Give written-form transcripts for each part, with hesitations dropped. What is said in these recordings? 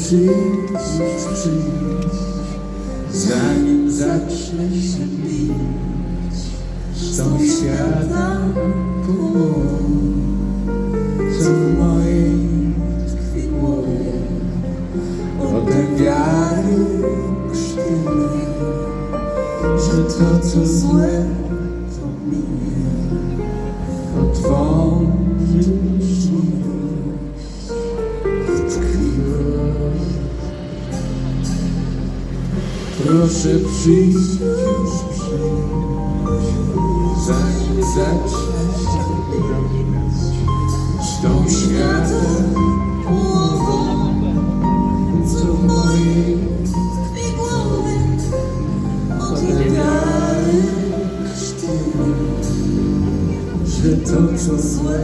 przyjdź, zanim zacznę się bić z tą świata pomogą, co w mojej tkwi głowie, potem wiary krztyle, że to co złe to minie, otworzy proszę przyjdź, już przyjdź, zanim zacznę się bić z tą światę połową, co w mojej tkwi głowy, oddawiary krztyny, że to co złe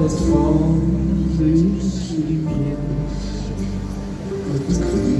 otworzy się. Odkryj